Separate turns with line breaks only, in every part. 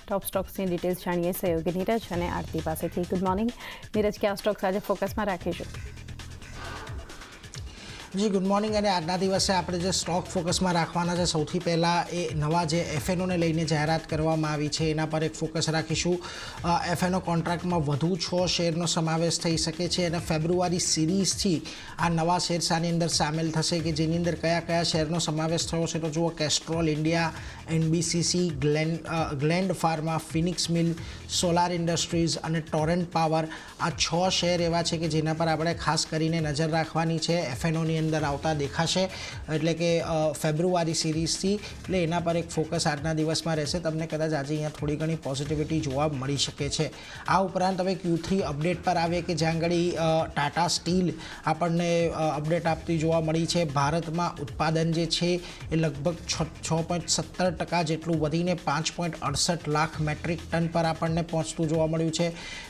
ટોપ સ્ટોક્સની details જાણીએ સહયોગી નીરજ અને આરતી પાસેથી. ગુડ મોર્નિંગ નીરજ, કયા સ્ટોક્સ આજે ફોકસમાં રાખીશું?
જી ગુડ મોર્નિંગ. અને આજના દિવસે આપણે જે સ્ટોક ફોકસમાં રાખવાના છે, સૌથી પહેલાં એ નવા જે એફએનઓને લઈને જાહેરાત કરવામાં આવી છે એના પર એક ફોકસ રાખીશું. એફએનઓ કોન્ટ્રાક્ટમાં વધુ 6 શેરનો સમાવેશ થઈ શકે છે અને ફેબ્રુઆરી સિરીઝથી આ નવા શેર્સ આની અંદર સામેલ થશે કે જેની અંદર કયા કયા શેરનો સમાવેશ થયો છે તો જુઓ, Castrol India, NBCC, Gland Pharma, Phoenix mill, Solar Industries અને ટોરેન્ટ પાવર. આ 6 શેર એવા છે કે જેના પર આપણે ખાસ કરીને નજર રાખવાની છે. એફએનઓની અંદર આવતા દેખાશે એટલે કે ફેબ્રુઆરી સિરીઝથી, એટલે એના પર એક ફોકસ આજના દિવસમાં રહેશે. તમને કદાચ આજે અહીંયા થોડી ઘણી પોઝિટિવિટી જોવા મળી શકે છે. આ ઉપરાંત હવે Q3 અપડેટ પર આવે કે જ્યાં આગળ ટાટા સ્ટીલ આપણને અપડેટ આપતી જોવા મળી છે. ભારતમાં ઉત્પાદન જે છે એ લગભગ 6.17% જેટલું વધીને 5.68 લાખ મેટ્રિક ટન પર આપણને પહોંચતું જોવા મળ્યું છે.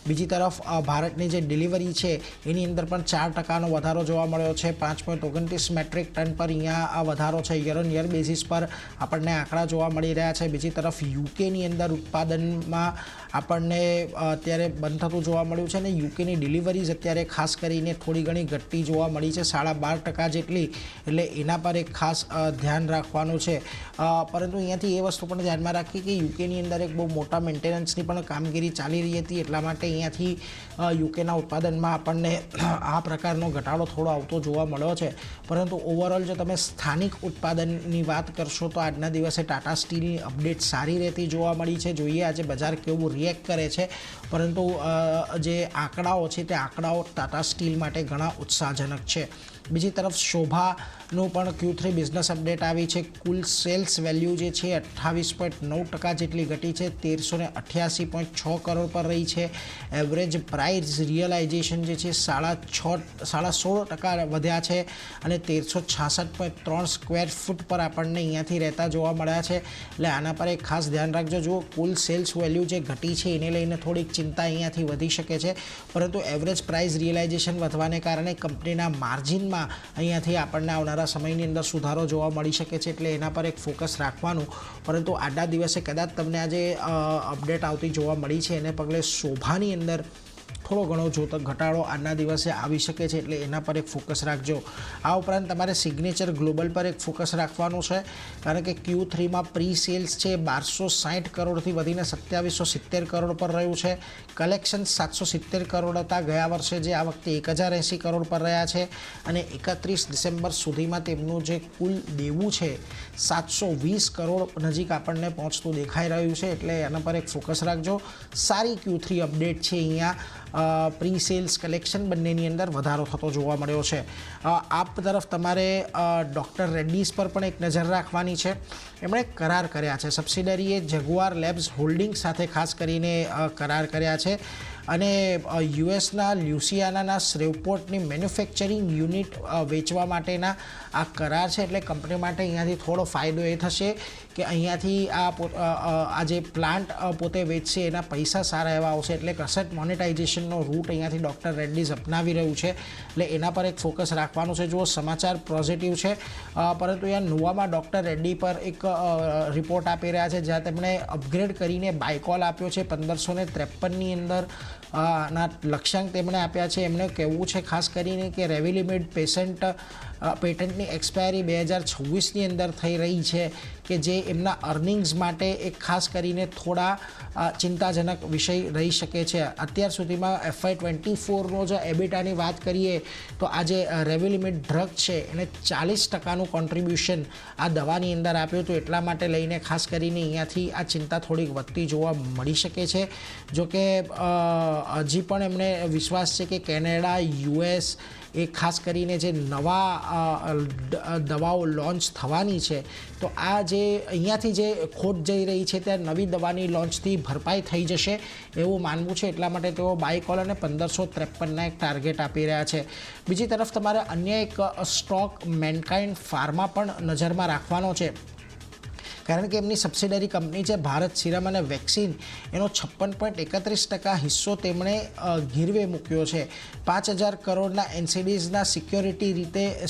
બીજી તરફ ભારતની જે ડિલિવરી છે એની અંદર પણ 4%નો વધારો જોવા મળ્યો છે. 5.29 મેટ્રિક ટન પર અહીંયા આ વધારો છે. યર ઓન યર બેઝિસ પર આપણને આંકડા જોવા મળી રહ્યા છે. બીજી તરફ યુકેની અંદર ઉત્પાદનમાં આપણને અત્યારે બંધ થતું જોવા મળ્યું છે અને યુકેની ડિલિવરીઝ અત્યારે ખાસ કરીને થોડી ઘણી ઘટતી જોવા મળી છે, 12.5% જેટલી. એટલે એના પર એક ખાસ ધ્યાન રાખવાનું છે. પરંતુ અહીંયાથી એ વસ્તુ પણ ધ્યાનમાં રાખી કે યુકેની અંદર એક બહુ મોટા મેન્ટેનન્સની પણ કામગીરી ચાલી રહી હતી, એટલા માટે અહીંયાથી યુકેના ઉત્પાદનમાં આપણને આ પ્રકારનો ઘટાડો થોડો આવતો જોવા મળ્યો છે. પરંતુ ઓવરઓલ જો તમે સ્થાનિક ઉત્પાદનની વાત કરશો તો આજના દિવસે ટાટા સ્ટીલની અપડેટ સારી રહેતી જોવા મળી છે. જોઈએ આજે બજાર કેવું રિએક્ટ કરે છે, પરંતુ જે આંકડાઓ છે તે આંકડાઓ ટાટા સ્ટીલ માટે ઘણા ઉત્સાહજનક છે. બીજી તરફ શોભાનું પણ Q3 બિઝનેસ અપડેટ આવી છે. કુલ સેલ્સ વેલ્યુ જે છે 28.9% જેટલી ઘટી છે, 1388.6 કરોડ પર રહી છે. એવરેજ પ્રાઇસ રિયલાઇઝેશન જે છે 16% વધ્યા છે અને 1366.3 સ્ક્વેર ફૂટ પર આપણને અહીંયાથી રહેતા જોવા મળ્યા છે. એટલે આના પર એક ખાસ ધ્યાન રાખજો. જુઓ, કુલ સેલ્સ વેલ્યુ જે ઘટી છે એને લઈને થોડીક ચિંતા અહીંયાથી વધી શકે છે, પરંતુ એવરેજ પ્રાઇસ રિયલાઇઝેશન વધવાને કારણે કંપનીના માર્જિનમાં અહીંયાથી આપણને આવનારા સમયની અંદર સુધારો જોવા મળી શકે છે, એટલે એના પર એક ફોકસ રાખવાનું. પરંતુ આજના દિવસે કદાચ તમને આજે અપડેટ આવતી જોવા મળી છે એને પગલે શોભાની અંદર થોડો ઘણો ઘટાડો આજના દિવસે આવી શકે છે, એટલે એના પર એક ફોકસ રાખજો. આ ઉપરાંત તમારે સિગ્નેચર ગ્લોબલ પર એક ફોકસ રાખવાનું છે, કારણ કે Q3માં પ્રી સેલ્સ છે 1260 કરોડથી વધીને 2770 કરોડ પર રહ્યું છે. કલેક્શન 770 કરોડ હતા ગયા વર્ષે, જે આ વખતે 1080 કરોડ પર રહ્યા છે અને 31 ડિસેમ્બર સુધીમાં તેમનું જે કુલ દેવું છે 720 કરોડ નજીક આપણને પહોંચતું દેખાઈ રહ્યું છે, એટલે એના પર એક ફોકસ રાખજો. સારી Q3 અપડેટ છે. અહીંયા પ્રી સેલ્સ કલેક્શન બંનેની અંદર વધારો થતો જોવા મળ્યો છે. આપ તરફ તમારે ડૉક્ટર રેડ્ડીઝ પર પણ એક નજર રાખવાની છે. એમણે કરાર કર્યા છે, સબસિડરીએ જગુઆર લેબ્સ હોલ્ડિંગ સાથે ખાસ કરીને કરાર કર્યા છે અને યુએસના લ્યુસિયાનાના શ્રેવપોર્ટની મેન્યુફેક્ચરિંગ યુનિટ વેચવા માટેના આ કરાર છે. એટલે કંપની માટે અહીંયાથી થોડો ફાયદો એ થશે કે અહીંયાથી આ જે પ્લાન્ટ પોતે વેચશે એના પૈસા સારા એવા આવશે, એટલે એસેટ મોનેટાઇઝેશનનો રૂટ અહીંયાથી ડૉક્ટર રેડ્ડીઝ અપનાવી રહ્યું છે, એટલે એના પર એક ફોકસ રાખવાનું છે. જુઓ, સમાચાર પોઝિટિવ છે, પરંતુ અહીંયા નોવામાં ડૉક્ટર રેડ્ડી પર એક રિપોર્ટ આપી રહ્યા છે, જ્યાં તેમણે અપગ્રેડ કરીને બાયકોલ આપ્યો છે 1553ની અંદર ના લક્ષ્યાંક તેમણે આપ્યા છે. એમણે કહેવું છે ખાસ કરીને કે રેવિલિમેડ પેટન્ટની એક્સપાયરી 2026ની અંદર થઈ રહી છે, કે જે એમના અર્નિંગ્સ માટે એક ખાસ કરીને થોડા ચિંતાજનક વિષય રહી શકે છે. અત્યાર સુધીમાં FY24નો જો એબિટાની વાત કરીએ તો આ જે રેવિલિમેડ ડ્રગ છે એને 40%નું કોન્ટ્રીબ્યુશન આ દવાની અંદર આપ્યું હતું, એટલા માટે લઈને ખાસ કરીને અહીંયાથી આ ચિંતા થોડીક વધતી જોવા મળી શકે છે. જોકે હજી પણ એમને વિશ્વાસ છે કે કેનેડા, US એ ખાસ કરીને જે નવા દવાઓ લોન્ચ થવાની છે, તો આ જે અહીંયાથી જે ખોટ જઈ રહી છે ત્યાં નવી દવાની લોન્ચથી ભરપાઈ થઈ જશે એવું માનવું છે, એટલા માટે તેઓ બાયકોલ અને 1553ના એક ટાર્ગેટ આપી રહ્યા છે. બીજી તરફ તમારે અન્ય એક સ્ટોક મેનકાઇન્ડ ફાર્મા પણ નજરમાં રાખવાનો છે, કારણ કે એમની સબસિડરી કંપની છે ભારત સિરમ અને વેક્સિન એનો 56.31% હિસ્સો તેમણે ગીરવે મૂક્યો છે. 5,000 કરોડના એનસીડીઝના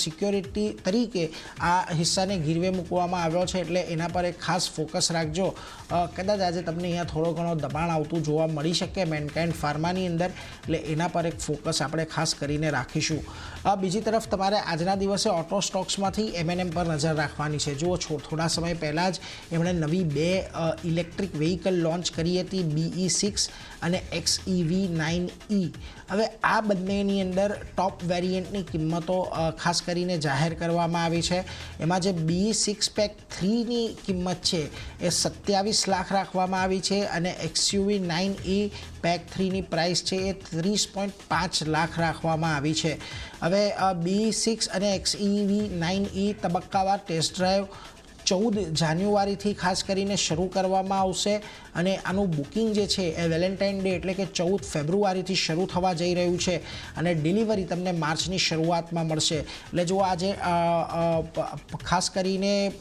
સિક્યોરિટી તરીકે આ હિસ્સાને ગીરવે મૂકવામાં આવ્યો છે, એટલે એના પર એક ખાસ ફોકસ રાખજો. કદાચ આજે તમને અહીંયા થોડો ઘણો દબાણ આવતું જોવા મળી શકે મેનકાઇન્ડ ફાર્માની અંદર, એટલે એના પર એક ફોકસ આપણે ખાસ કરીને રાખીશું. બીજી તરફ તમારે આજના દિવસે ઓટો સ્ટોક્સમાંથી M&M પર નજર રાખવાની છે. જુઓ, થોડા સમય પહેલાં જ એમણે નવી 2 ઇલેક્ટ્રિક વ્હીકલ લોન્ચ કરી હતી, BE6 અને XEV9e. હવે આ બંનેની અંદર ટોપ વેરિયન્ટની કિંમતો ખાસ કરીને જાહેર કરવામાં આવી છે. એમાં જે BE6 પેક 3ની કિંમત છે એ 27 લાખ રાખવામાં આવી છે અને XUV9e પેક 3ની પ્રાઇસ છે એ 30.5 લાખ રાખવામાં આવી છે. હવે BE6 અને XEV9e તબક્કાવાર ટેસ્ટ ડ્રાઈવ 14 જાન્યુઆરીથી ખાસ કરીને શરૂ કરવામાં આવશે અને આનું બુકિંગ જે છે એ વેલેન્ટાઇન ડે એટલે કે 14 ફેબ્રુઆરીથી શરૂ થવા જઈ રહ્યું છે અને ડિલિવરી તમને માર્ચની શરૂઆતમાં મળશે. એટલે જો આજે ખાસ કરીને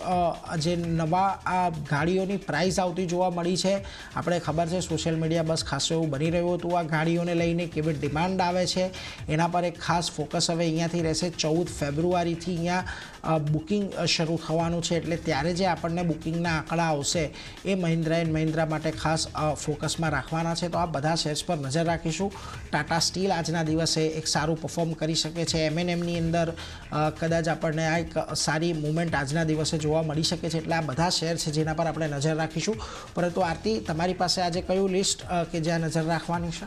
જે નવા આ ગાડીઓની પ્રાઇસ આવતી જોવા મળી છે, આપણે ખબર છે સોશિયલ મીડિયા બસ ખાસ એવું બની રહ્યું હતું આ ગાડીઓને લઈને કેવી ડિમાન્ડ આવે છે એના પર એક ખાસ ફોકસ હવે અહીંયાથી રહેશે. 14 ફેબ્રુઆરીથી અહીંયા બુકિંગ શરૂ થવાનું છે, એટલે ત્યારે જે આપણને બુકિંગના આંકડા આવશે એ મહિન્દ્રા એન્ડ મહિન્દ્રા માટે ખાસ ફોકસમાં રાખવાના છે. તો આ બધા શેર્સ પર નજર રાખીશું. ટાટા સ્ટીલ આજના દિવસે એક સારું પરફોર્મ કરી શકે છે. M&Mની અંદર કદાચ આપણને આ એક સારી મુવમેન્ટ આજના દિવસે જોવા મળી શકે છે, એટલે આ બધા શેર છે જેના પર આપણે નજર રાખીશું. પરંતુ આરતી, તમારી પાસે આજે કયું લિસ્ટ કે જ્યાં નજર રાખવાની છે?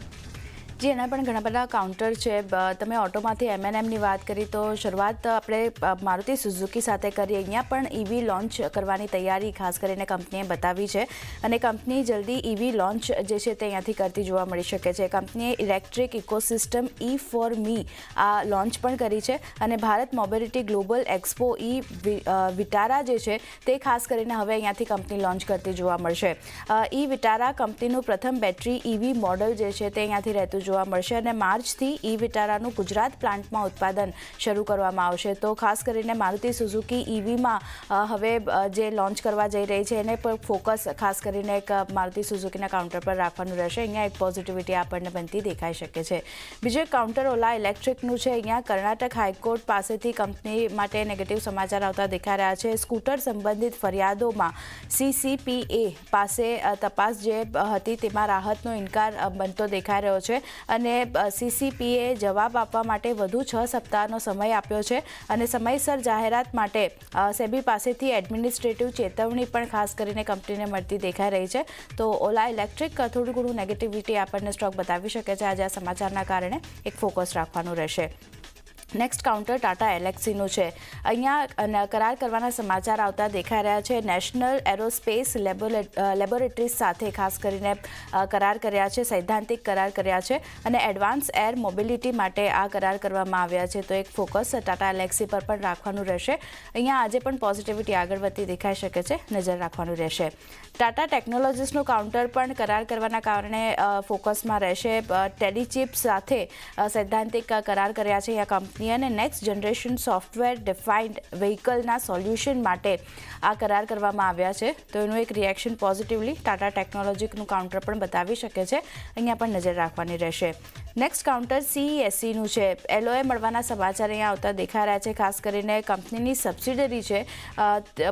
જી, એના પણ ઘણા બધા કાઉન્ટર છે. તમે ઓટોમાંથી M&Mની વાત કરી તો શરૂઆત આપણે મારુતિ સુઝુકી સાથે કરી. અહીંયા પણ EV લોન્ચ કરવાની તૈયારી ખાસ કરીને કંપનીએ બતાવી છે અને કંપની જલ્દી EV લોન્ચ જે છે તે અહીંયાથી કરતી જોવા મળી શકે છે. કંપનીએ ઇલેક્ટ્રિક ઇકોસિસ્ટમ E4Me આ લોન્ચ પણ કરી છે અને Bharat mobility global expo Vitara જે છે તે ખાસ કરીને હવે અહીંયાથી કંપની લોન્ચ કરતી જોવા મળશે. વિટારા કંપનીનું પ્રથમ બેટરી EV મોડલ જે છે તે અહીંયાથી રહેતું જોવા મળશે અને માર્ચથી વિટારાનું ગુજરાત પ્લાન્ટમાં ઉત્પાદન શરૂ કરવામાં આવશે. તો ખાસ કરીને મારુતિ સુઝુકી EVમાં હવે જે લોન્ચ કરવા જઈ રહી છે એને પર ફોકસ ખાસ કરીને એક મારુતિ સુઝુકીના કાઉન્ટર પર રાખવાનું રહેશે. અહીંયા એક પોઝિટિવિટી આપણને બનતી દેખાઈ શકે છે. બીજું એક કાઉન્ટર ઓલા ઇલેક્ટ્રિકનું છે. અહીંયા કર્ણાટક હાઈકોર્ટ પાસેથી કંપની માટે નેગેટિવ સમાચાર આવતા દેખાઈ રહ્યા છે. સ્કૂટર સંબંધિત ફરિયાદોમાં CCPA પાસે તપાસ જે હતી તેમાં રાહતનો ઇનકાર બનતો દેખાઈ રહ્યો છે અને CCPA જવાબ આપવા માટે વધુ 6 સપ્તાહનો સમય આપ્યો છે અને સમયસર જાહેરાત માટે સેબી પાસેથી એડમિનિસ્ટ્રેટિવ ચેતવણી પણ ખાસ કરીને કંપનીને મળતી દેખાઈ રહી છે. તો ઓલા ઇલેક્ટ્રિક થોડું ઘણું નેગેટિવિટી આપણને સ્ટોક બતાવી શકે છે. આજે આ સમાચારના કારણે એક ફોકસ રાખવાનું રહેશે. નેક્સ્ટ કાઉન્ટર ટાટા એલેક્સીનું છે. અહીંયા કરાર કરવાના સમાચાર આવતા દેખાઈ રહ્યા છે. નેશનલ એરોસ્પેસ લેબોરેટરીઝ સાથે ખાસ કરીને કરાર કર્યા છે, સૈદ્ધાંતિક કરાર કર્યા છે અને એડવાન્સ એર મોબિલિટી માટે આ કરાર કરવામાં આવ્યા છે. તો એક ફોકસ ટાટા એલેક્સી પર પણ રાખવાનું રહેશે. અહીંયા આજે પણ પોઝિટિવિટી આગળ વધતી દેખાઈ શકે છે, નજર રાખવાનું રહેશે. ટાટા ટેકનોલોજીસનું કાઉન્ટર પણ કરાર કરવાના કારણે ફોકસમાં રહેશે. ટેલિચિપ સાથે સૈદ્ધાંતિક કરાર કર્યા છે અહીંયા કંપની અને નેક્સ્ટ જનરેશન સોફ્ટવેર ડિફાઇન્ડ વ્હીકલના સોલ્યુશન માટે આ કરાર કરવામાં આવ્યા છે. તો એનું એક રિએક્શન પોઝિટિવલી ટાટા ટેકનોલોજીનું કાઉન્ટર પણ બતાવી શકે છે. અહીંયા પણ નજર રાખવાની રહેશે. નેક્સ્ટ કાઉન્ટર CESCનું છે. LOA મળવાના સમાચાર અહીંયા આવતા દેખાઈ રહ્યા છે. ખાસ કરીને કંપનીની સબસિડરી છે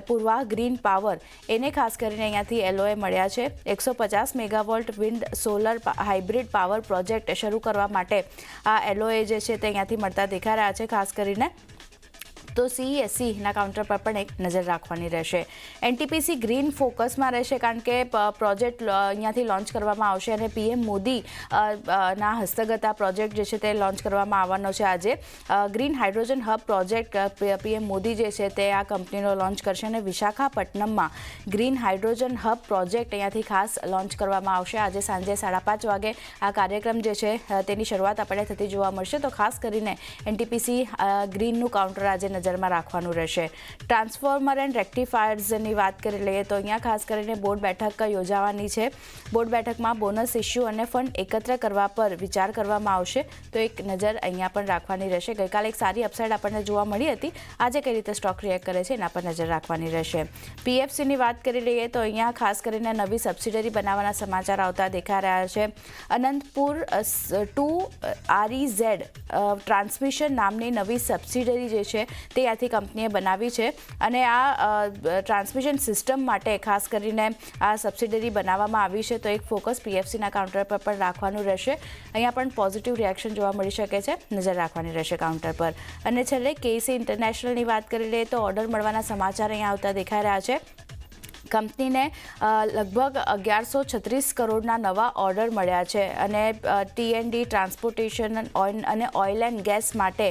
પૂર્વા ગ્રીન પાવર, એને ખાસ કરીને અહીંયાથી LOA મળ્યા છે. 150 megavolt wind solar hybrid power project શરૂ કરવા માટે આ LOA જે છે તે અહીંયાથી મળતા દેખાઈ રહ્યા છે. ખાસ કરીને તો CESCના કાઉન્ટર પર પણ એક નજર રાખવાની રહેશે. NTPC ગ્રીન ફોકસમાં રહેશે કારણ કે પ્રોજેક્ટ અહીંયાથી લોન્ચ કરવામાં આવશે અને PM મોદી ના હસ્તગત આ પ્રોજેક્ટ જે છે તે લોન્ચ કરવામાં આવવાનો છે. આજે green hydrogen hub project PM Modi જે છે તે આ કંપનીનો લોન્ચ કરશે અને વિશાખાપટ્ટનમમાં ગ્રીન હાઇડ્રોજન હબ પ્રોજેક્ટ અહીંયાથી ખાસ લોન્ચ કરવામાં આવશે. આજે સાંજે 5:30 વાગે આ કાર્યક્રમ જે છે તેની શરૂઆત આપણે થતી જોવા મળશે. તો ખાસ કરીને NTPC ગ્રીનનું કાઉન્ટર આજે નજર નજરમાં રાખવાનું રહેશે. ટ્રાન્સફોર્મર એન્ડ રેક્ટિફાયર્સની વાત કરી લઈએ તો અહીંયા ખાસ કરીને બોર્ડ બેઠક યોજાવાની છે. બોર્ડ બેઠકમાં બોનસ ઇસ્યુ અને ફંડ એકત્ર કરવા પર વિચાર કરવામાં આવશે, તો એક નજર અહીંયા પણ રાખવાની રહેશે. ગઈકાલે એક સારી અપસાઇડ આપણને જોવા મળી હતી, આજે કઈ રીતે સ્ટોક રિએક્ટ કરે છે એના પર નજર રાખવાની રહેશે. પીએફસીની વાત કરી લઈએ તો અહીંયા ખાસ કરીને નવી સબસિડરી બનાવવાના સમાચાર આવતા દેખાઈ રહ્યા છે. અનંતપુર 2 REZ ટ્રાન્સમિશન નામની નવી સબસિડરી જે છે તે ત્યાંથી કંપનીએ બનાવી છે અને આ ટ્રાન્સમિશન સિસ્ટમ માટે ખાસ કરીને આ સબસિડરી બનાવવામાં આવી છે, તો એક ફોકસ પીએફસીના કાઉન્ટર પર પણ રાખવાનું રહેશે. અહીંયા પણ પોઝિટિવ રિએક્શન જોવા મળી શકે છે, નજર રાખવાની રહેશે કાઉન્ટર પર. અને છેલ્લે કેસી ઇન્ટરનેશનલની વાત કરી લઈએ તો ઓર્ડર મળવાના સમાચાર અહીંયા આવતા દેખાઈ રહ્યા છે. કંપનીને લગભગ 1136 કરોડના નવા ઓર્ડર મળ્યા છે અને T&D ટ્રાન્સપોર્ટેશન અને ઓઇલ એન્ડ ગેસ માટે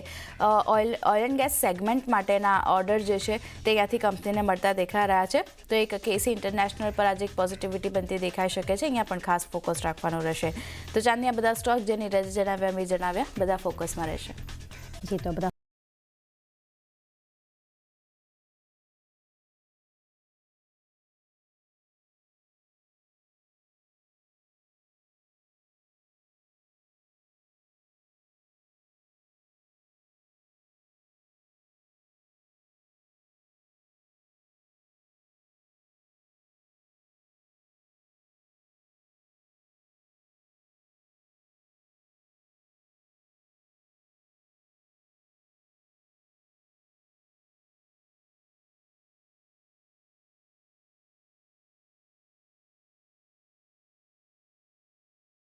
ઓઇલ એન્ડ ગેસ સેગમેન્ટ માટેના ઓર્ડર જે છે તે ત્યાંથી કંપનીને મળતા દેખાઈ રહ્યા છે, તો એક કેસી ઇન્ટરનેશનલ પર આજે એક પોઝિટિવિટી બનતી દેખાઈ શકે છે. અહીંયા પણ ખાસ ફોકસ રાખવાનું રહેશે. તો ચાંદની આ બધા સ્ટોક જે નીરજ જણાવ્યા મેં જણાવ્યા બધા ફોકસમાં રહેશે.
જી, તો બધા